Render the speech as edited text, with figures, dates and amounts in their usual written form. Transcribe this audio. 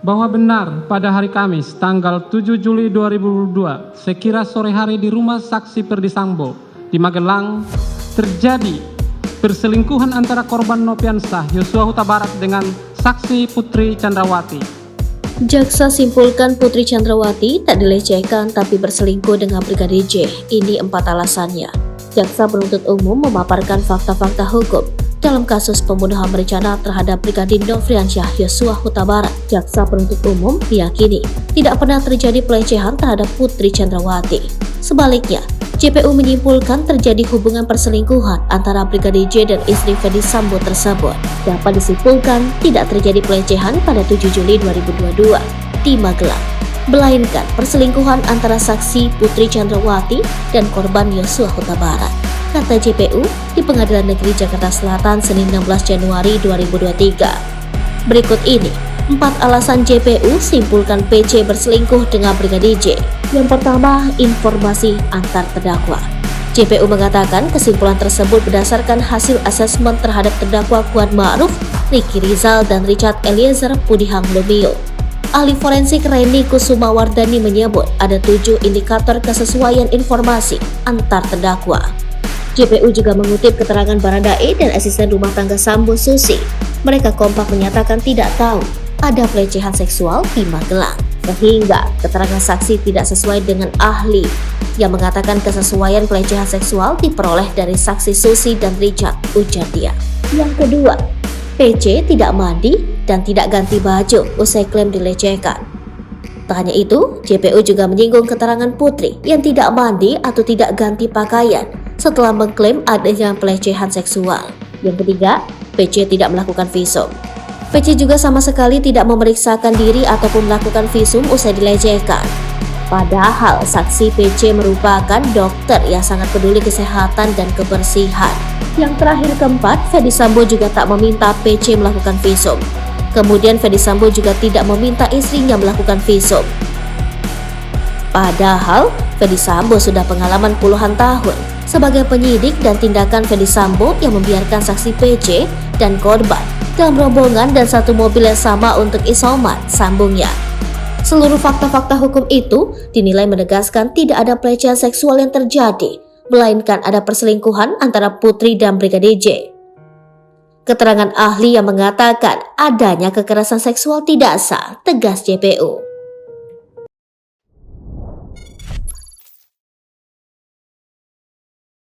bahwa benar pada hari Kamis tanggal 7 Juli 2022 sekira sore hari di rumah saksi Ferdy Sambo di Magelang terjadi perselingkuhan antara korban Nopiansah Yosua Huta Barat dengan saksi Putri Chandrawati. Jaksa simpulkan Putri Chandrawati tak dilecehkan tapi berselingkuh dengan Brigadir J. Ini 4 alasannya. Jaksa penuntut umum memaparkan fakta-fakta hukum dalam kasus pembunuhan berencana terhadap Brigadir Nofriansyah Yosua Huta Barat. Jaksa penuntut umum meyakini tidak pernah terjadi pelecehan terhadap Putri Chandrawati. Sebaliknya, JPU menyimpulkan terjadi hubungan perselingkuhan antara Brigadir J dan istri Ferdy Sambo tersebut. Dapat disimpulkan tidak terjadi pelecehan pada 7 Juli 2022 di Magelang, melainkan perselingkuhan antara saksi Putri Chandrawati dan korban Yosua Huta Barat, kata JPU di Pengadilan Negeri Jakarta Selatan Senin 16 Januari 2023. Berikut ini 4 alasan JPU simpulkan PC berselingkuh dengan Brigadir J. Yang pertama, informasi antar terdakwa. JPU mengatakan kesimpulan tersebut berdasarkan hasil asesmen terhadap terdakwa Kuat Ma'ruf, Ricky Rizal, dan Richard Eliezer Pudihang Lumiu. Ahli forensik Reni Kusumawardani menyebut ada 7 indikator kesesuaian informasi antar terdakwa. JPU juga mengutip keterangan Baradae dan asisten rumah tangga Sambo Susi. Mereka kompak menyatakan tidak tahu ada pelecehan seksual di Magelang, sehingga keterangan saksi tidak sesuai dengan ahli yang mengatakan kesesuaian pelecehan seksual diperoleh dari saksi Susi dan Richard, ujar dia. Yang kedua, PC tidak mandi dan tidak ganti baju usai klaim dilecehkan. Tak hanya itu, JPU juga menyinggung keterangan Putri yang tidak mandi atau tidak ganti pakaian setelah mengklaim adanya pelecehan seksual. Yang ketiga, PC tidak melakukan visum. PC juga sama sekali tidak memeriksakan diri ataupun melakukan visum usai dilecehkan. Padahal saksi PC merupakan dokter yang sangat peduli kesehatan dan kebersihan. Yang terakhir keempat, Ferdy Sambo juga tak meminta PC melakukan visum. Kemudian Ferdy Sambo juga tidak meminta istrinya melakukan visum. Padahal Ferdy Sambo sudah pengalaman puluhan tahun sebagai penyidik, dan tindakan Ferdy Sambo yang membiarkan saksi PC dan korban dalam rombongan dan satu mobil yang sama untuk isoman, sambungnya. Seluruh fakta-fakta hukum itu dinilai menegaskan tidak ada pelecehan seksual yang terjadi, melainkan ada perselingkuhan antara Putri dan Brigadir J. Keterangan ahli yang mengatakan adanya kekerasan seksual tidak sah, tegas JPU.